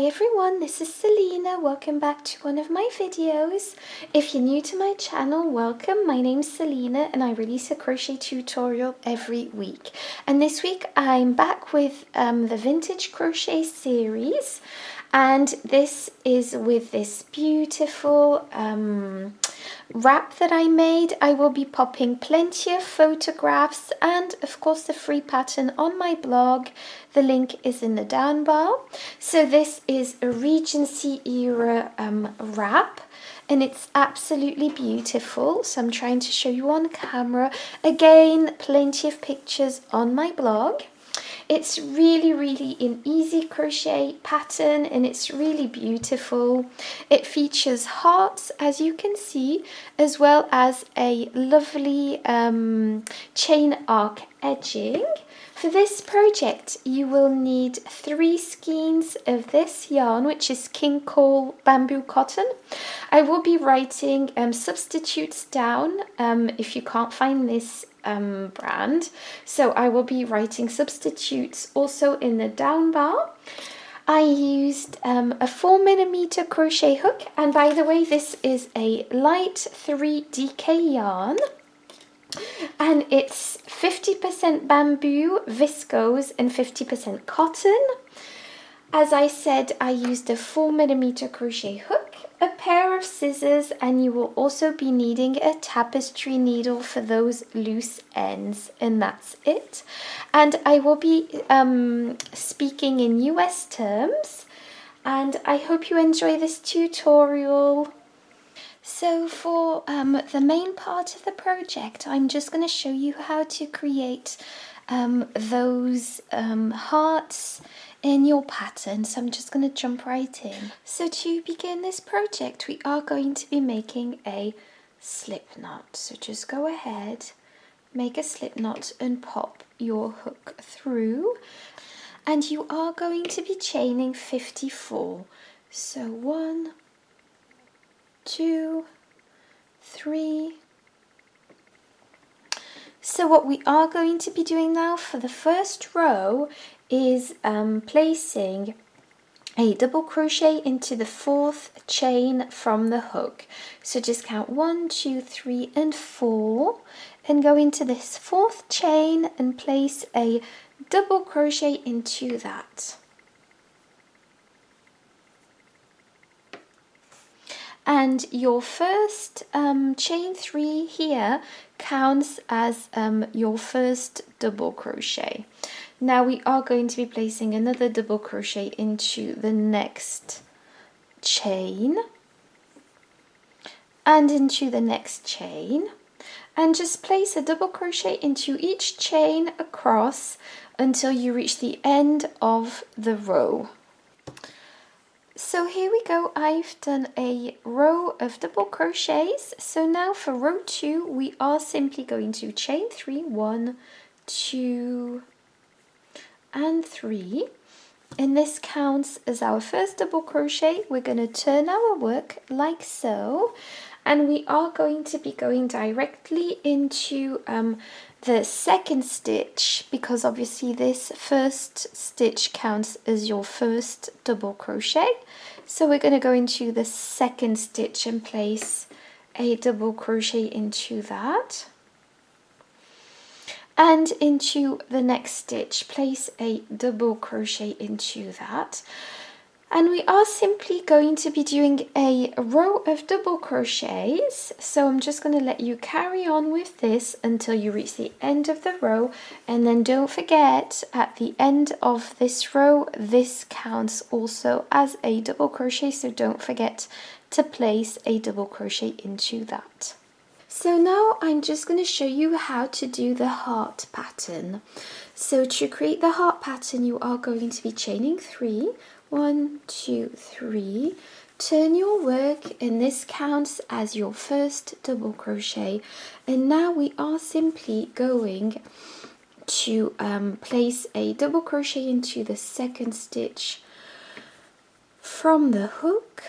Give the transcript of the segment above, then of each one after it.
everyone, this is Selina. Welcome back to one of my videos. If you're new to my channel, welcome. My name's Selina and I release a crochet tutorial every week. And this week I'm back with the vintage crochet series, and this is with this beautiful wrap that I made. I will be popping plenty of photographs and of course the free pattern on my blog. The link is in the down bar. So this is a Regency Era wrap, and it's absolutely beautiful. So I'm trying to show you on camera. Again, plenty of pictures on my blog. It's really an easy crochet pattern and it's really beautiful. It features hearts, as you can see, as well as a lovely chain arc edging. For this project you will need 3 skeins of this yarn, which is King Cole bamboo cotton. I will be writing substitutes down if you can't find this brand, so I will be writing substitutes also in the down bar. I used a 4mm crochet hook, and by the way, this is a light 3 DK yarn, and it's 50% bamboo, viscose, and 50% cotton. As I said, I used a 4mm crochet hook, a pair of scissors, and you will also be needing a tapestry needle for those loose ends, and that's it. And I will be speaking in US terms, and I hope you enjoy this tutorial. So for the main part of the project, I'm just going to show you how to create those hearts in your pattern. So I'm just going to jump right in. So to begin this project, we are going to be making a slip knot. So just go ahead, make a slip knot and pop your hook through. And you are going to be chaining 54. So 1, 2, 3. So what we are going to be doing now for the first row is placing a double crochet into the 4th chain from the hook. So just count 1, 2, 3 and 4 and go into this 4th chain and place a double crochet into that. And your first chain 3 here counts as your first double crochet. Now we are going to be placing another double crochet into the next chain and into the next chain, and just place a double crochet into each chain across until you reach the end of the row. So here we go, I've done a row of double crochets. So now for row 2 we are simply going to chain 3, 1, 2 and 3, and this counts as our first double crochet. We're going to turn our work like so, and we are going to be going directly into the second stitch, because obviously this first stitch counts as your first double crochet. So we're going to go into the second stitch and place a double crochet into that, and into the next stitch place a double crochet into that. And we are simply going to be doing a row of double crochets. So I'm just going to let you carry on with this until you reach the end of the row, and then don't forget, at the end of this row this counts also as a double crochet, so don't forget to place a double crochet into that. So now I'm just going to show you how to do the heart pattern. So to create the heart pattern you are going to be chaining 3, 1, 2, 3, turn your work, and this counts as your first double crochet. And now we are simply going to place a double crochet into the second stitch from the hook,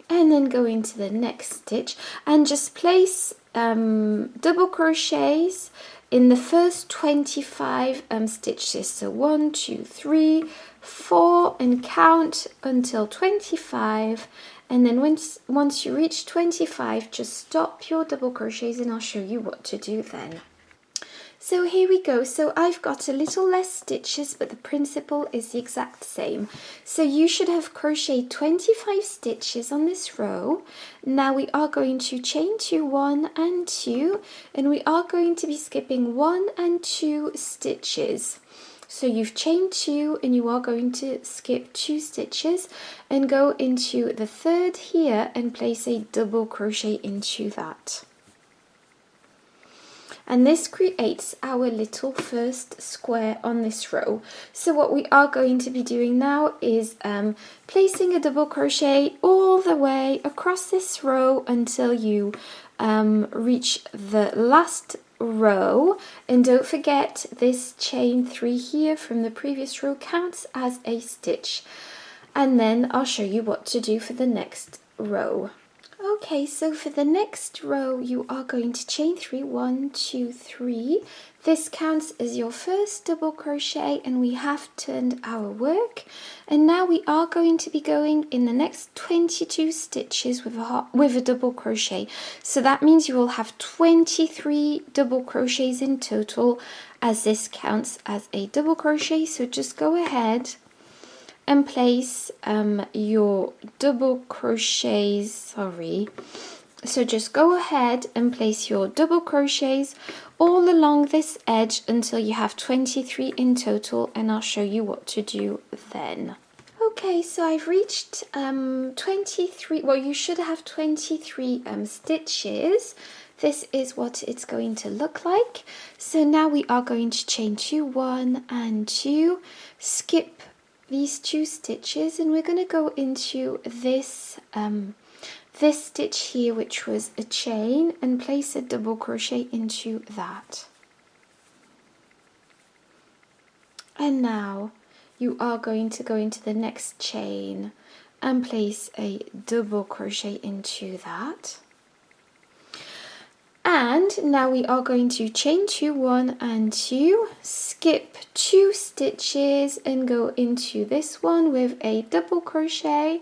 and then go into the next stitch and just place double crochets in the first 25 stitches. So 1, 2, 3, 4, and count until 25. And then once you reach 25, just stop your double crochets and I'll show you what to do then. So here we go. So I've got a little less stitches, but the principle is the exact same. So you should have crocheted 25 stitches on this row. Now we are going to chain 2, 1 and 2, and we are going to be skipping 1 and 2 stitches. So you've chained 2 and you are going to skip 2 stitches and go into the third here and place a double crochet into that. And this creates our little first square on this row. So what we are going to be doing now is placing a double crochet all the way across this row until you reach the last row. And don't forget, this chain 3 here from the previous row counts as a stitch. And then I'll show you what to do for the next row. Okay, so for the next row you are going to chain 3, 1, 2, 3. This counts as your first double crochet and we have turned our work. And now we are going to be going in the next 22 stitches with a double crochet. So that means you will have 23 double crochets in total, as this counts as a double crochet. So just go ahead and place your double crochets, so just go ahead and place your double crochets all along this edge until you have 23 in total, and I'll show you what to do then. Okay, so I've reached 23, well you should have 23 stitches. This is what it's going to look like. So now we are going to chain 2, 1 and 2, skip these 2 stitches, and we're going to go into this this stitch here, which was a chain, and place a double crochet into that. And now you are going to go into the next chain and place a double crochet into that. And now we are going to chain 2, 1 and 2, skip 2 stitches and go into this one with a double crochet,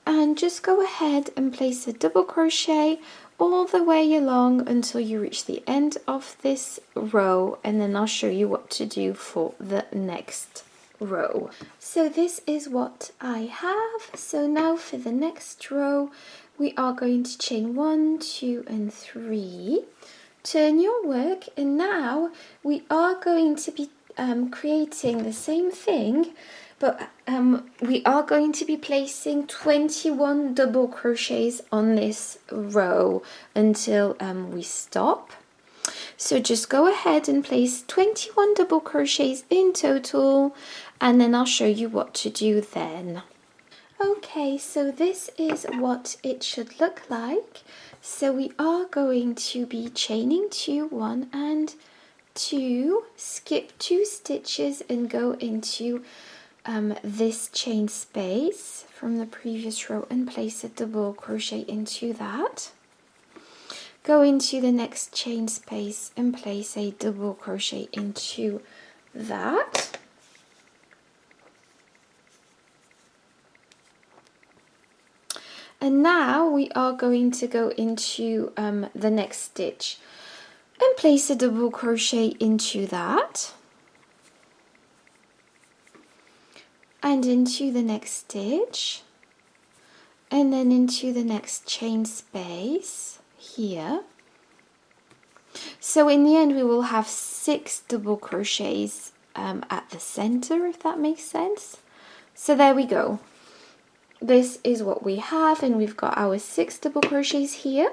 and just go ahead and place a double crochet all the way along until you reach the end of this row, and then I'll show you what to do for the next row. So this is what I have. So now for the next row we are going to chain 1, 2 and 3, turn your work, and now we are going to be creating the same thing, but we are going to be placing 21 double crochets on this row until we stop. So just go ahead and place 21 double crochets in total, and then I'll show you what to do then. Okay, so this is what it should look like. So we are going to be chaining 2, 1 and 2, skip 2 stitches and go into this chain space from the previous row and place a double crochet into that. Go into the next chain space and place a double crochet into that. And now we are going to go into the next stitch and place a double crochet into that, and into the next stitch, and then into the next chain space here. So in the end we will have 6 double crochets at the center, if that makes sense. So there we go. This is what we have, and we've got our 6 double crochets here.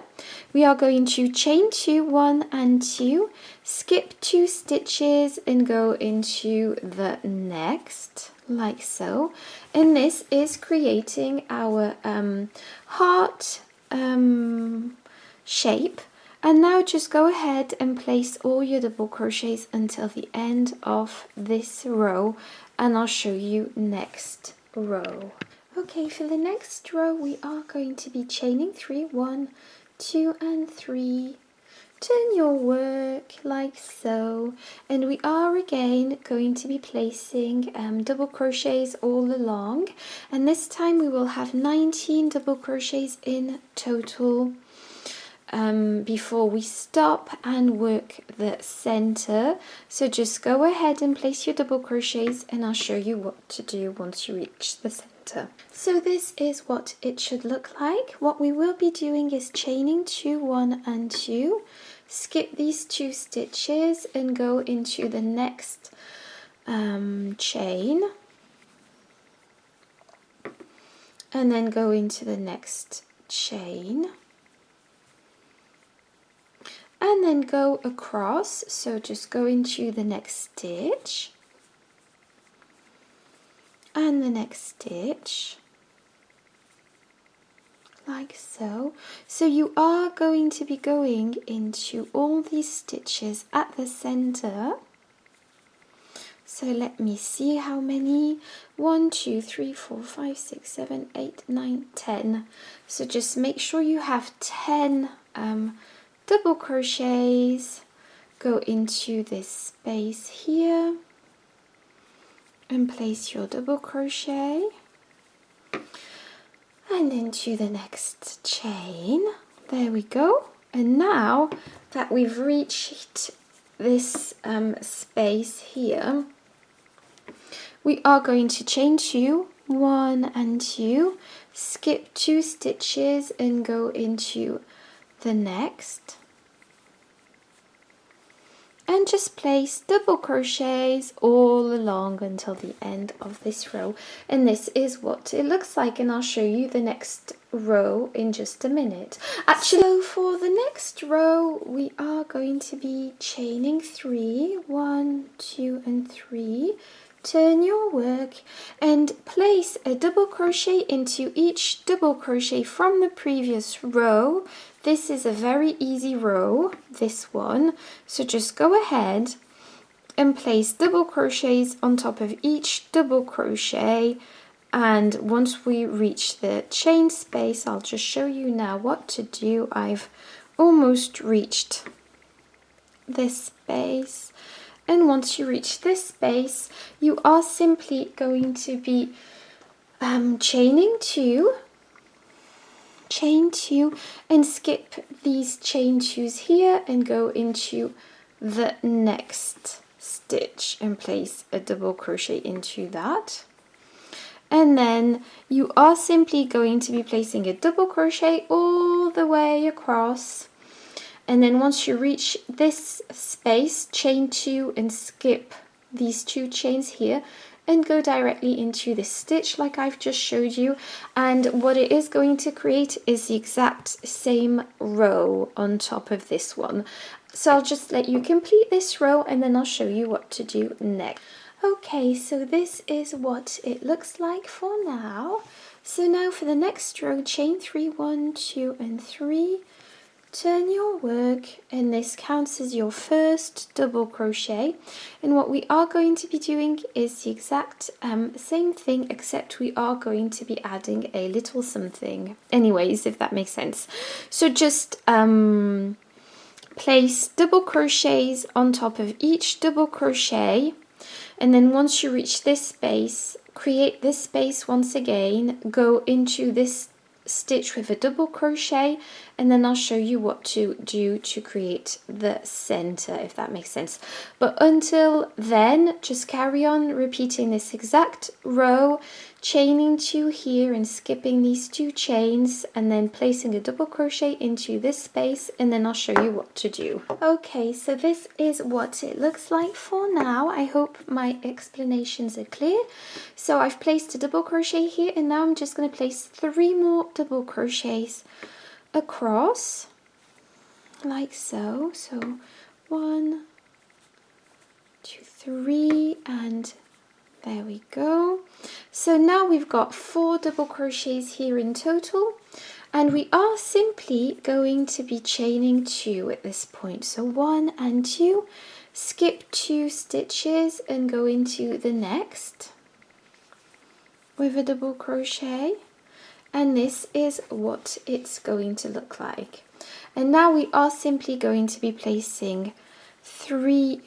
We are going to chain 2, 1 and 2, skip 2 stitches and go into the next, like so. And this is creating our heart shape. And now just go ahead and place all your double crochets until the end of this row, and I'll show you next row. Okay, for the next row we are going to be chaining 3, 1, 2 and 3, turn your work like so, and we are again going to be placing double crochets all along, and this time we will have 19 double crochets in total before we stop and work the center. So just go ahead and place your double crochets and I'll show you what to do once you reach the center. So this is what it should look like. What we will be doing is chaining 2, 1 and 2, skip these 2 stitches and go into the next chain, and then go into the next chain, and then go across. So just go into the next stitch and the next stitch like so. So you are going to be going into all these stitches at the center. So let me see how many. 1, 2, 3, 4, 5, 6, 7, 8, 9, 10. So just make sure you have 10 double crochets. Go into this space here and place your double crochet, and into the next chain. There we go. And now that we've reached this space here, we are going to chain 2, 1 and 2, skip 2 stitches and go into the next, and just place double crochets all along until the end of this row. And this is what it looks like, and I'll show you the next row in just a minute. Actually, so for the next row we are going to be chaining 3, 1, 2 and 3. Turn your work and place a double crochet into each double crochet from the previous row. This is a very easy row, this one, so just go ahead and place double crochets on top of each double crochet, and once we reach the chain space, I'll just show you now what to do. I've almost reached this space. And once you reach this space, you are simply going to be chaining 2, chain 2, and skip these chain 2s here and go into the next stitch and place a double crochet into that. And then you are simply going to be placing a double crochet all the way across. And then once you reach this space, chain 2 and skip these 2 chains here and go directly into this stitch like I've just showed you. And what it is going to create is the exact same row on top of this one. So I'll just let you complete this row and then I'll show you what to do next. Okay, so this is what it looks like for now. So now for the next row, chain 3, 1, 2 and 3. Turn your work, and this counts as your first double crochet. And what we are going to be doing is the exact same thing, except we are going to be adding a little something. Anyways, if that makes sense. So just place double crochets on top of each double crochet, and then once you reach this space, create this space once again, go into this stitch with a double crochet, and then I'll show you what to do to create the center, if that makes sense. But until then, just carry on repeating this exact row, chaining 2 here and skipping these 2 chains, and then placing a double crochet into this space, and then I'll show you what to do. Okay, so this is what it looks like for now. I hope my explanations are clear. So I've placed a double crochet here, and now I'm just going to place 3 more double crochets across like so. So 1, 2, 3, and there we go. So now we've got 4 double crochets here in total, and we are simply going to be chaining 2 at this point. So 1 and 2, skip 2 stitches and go into the next with a double crochet, and this is what it's going to look like. And now we are simply going to be placing 3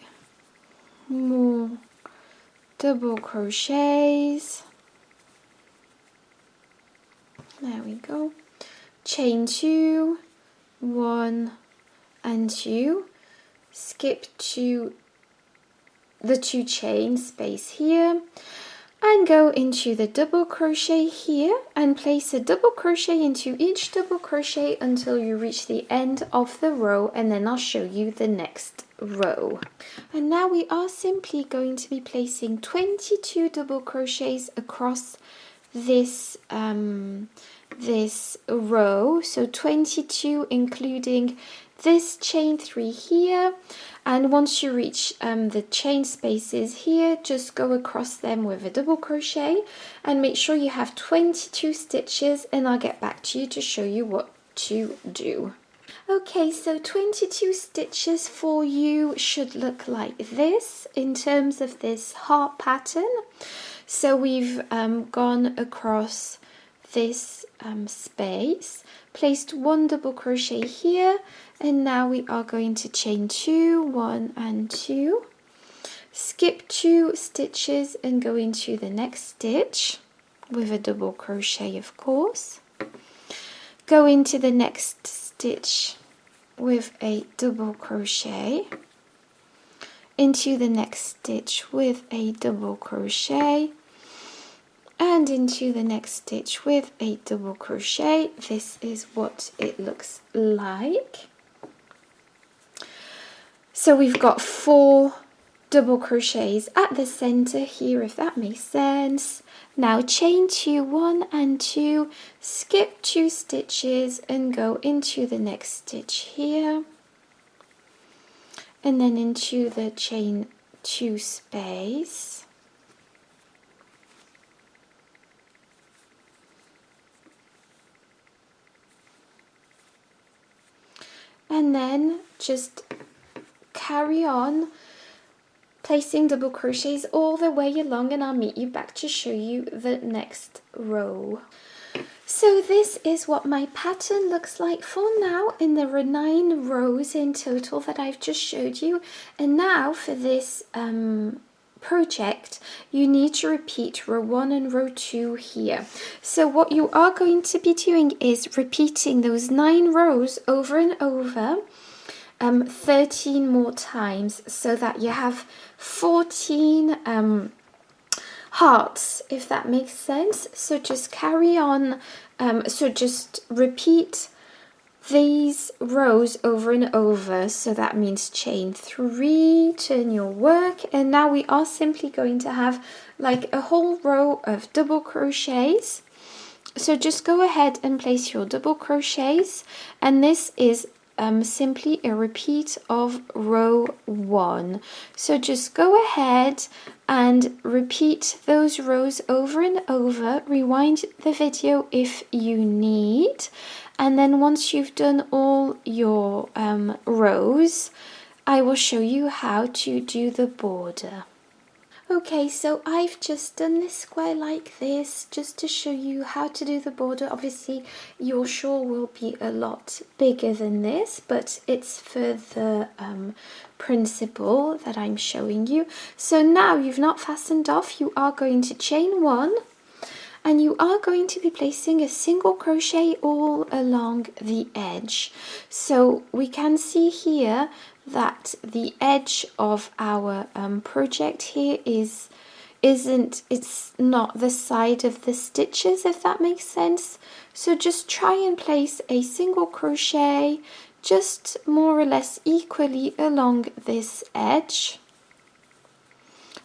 more double crochets. There we go. Chain 2, 1 and 2, skip to the 2 chain space here, and go into the double crochet here and place a double crochet into each double crochet until you reach the end of the row, and then I'll show you the next row. And now we are simply going to be placing 22 double crochets across this this row, so 22 including this chain 3 here, and once you reach the chain spaces here, just go across them with a double crochet and make sure you have 22 stitches, and I'll get back to you to show you what to do. Okay, so 22 stitches for you should look like this in terms of this heart pattern. So we've gone across this space, placed 1 double crochet here, and now we are going to chain 2, 1 and 2, skip 2 stitches and go into the next stitch with a double crochet, of course, go into the next stitch with a double crochet, into the next stitch with a double crochet, and into the next stitch with a double crochet. This is what it looks like. So we've got 4 double crochets at the center here, if that makes sense. Now chain 2, 1 and 2, skip 2 stitches and go into the next stitch here, and then into the chain 2 space. And then just carry on placing double crochets all the way along, and I'll meet you back to show you the next row. So this is what my pattern looks like for now, and there are 9 rows in total that I've just showed you. And now for this project, you need to repeat row 1 and row 2 here. So what you are going to be doing is repeating those 9 rows over and over 13 more times, so that you have 14 hearts, if that makes sense. So just carry on, so just repeat these rows over and over. So that means chain 3, turn your work, and now we are simply going to have like a whole row of double crochets. So just go ahead and place your double crochets, and this is simply a repeat of row 1. So just go ahead and repeat those rows over and over. Rewind the video if you need, and then once you've done all your rows, I will show you how to do the border. Okay, so I've just done this square like this just to show you how to do the border. Obviously your shawl will be a lot bigger than this, but it's for the principle that I'm showing you. So now you've not fastened off, you are going to chain 1, and you are going to be placing a single crochet all along the edge. So we can see here that the edge of our project here it's not the side of the stitches, if that makes sense. So just try and place a single crochet just more or less equally along this edge,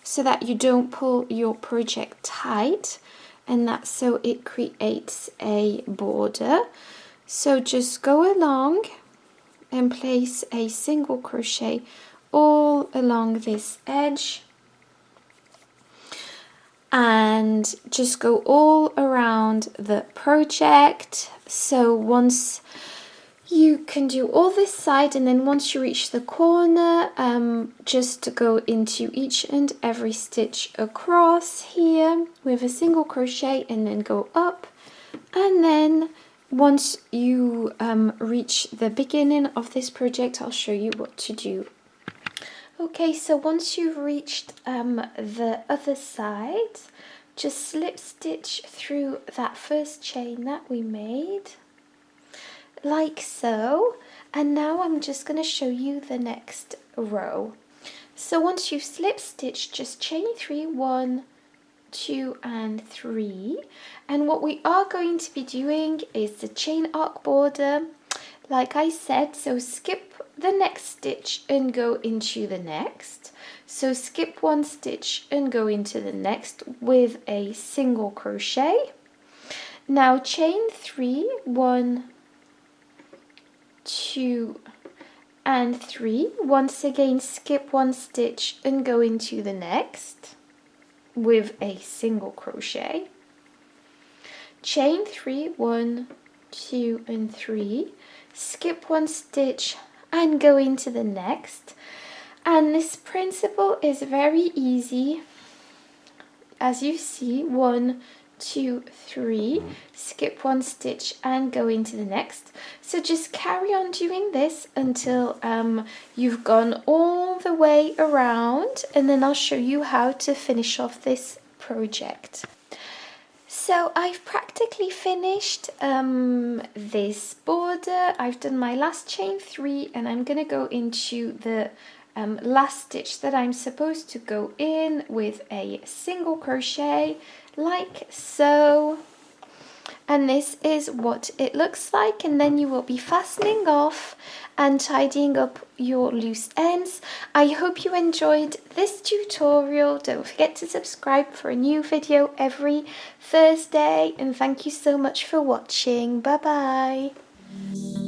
so that you don't pull your project tight, and that's so it creates a border. So just go along and place a single crochet all along this edge, and just go all around the project. So once you can do all this side, and then once you reach the corner, just go into each and every stitch across here with a single crochet, and then go up, and then once you reach the beginning of this project, I'll show you what to do. Okay, so once you've reached the other side, just slip stitch through that first chain that we made, like so. And now I'm just going to show you the next row. So once you've slip stitched, just chain 3, 1, 2 and 3, and what we are going to be doing is the chain arc border, like I said. So skip the next stitch and go into the next. So skip 1 stitch and go into the next with a single crochet. Now chain 3, 1, 2 and 3. Once again, skip 1 stitch and go into the next with a single crochet. Chain 3, 1, 2 and 3, skip 1 stitch and go into the next. And this principle is very easy. As you see, 1, 2, 3, skip 1 stitch and go into the next. So just carry on doing this until you've gone all the way around, and then I'll show you how to finish off this project. So I've practically finished this border. I've done my last chain 3, and I'm going to go into the last stitch that I'm supposed to go in with a single crochet, like so. And this is what it looks like, and then you will be fastening off and tidying up your loose ends. I hope you enjoyed this tutorial. Don't forget to subscribe for a new video every Thursday, and thank you so much for watching. Bye bye.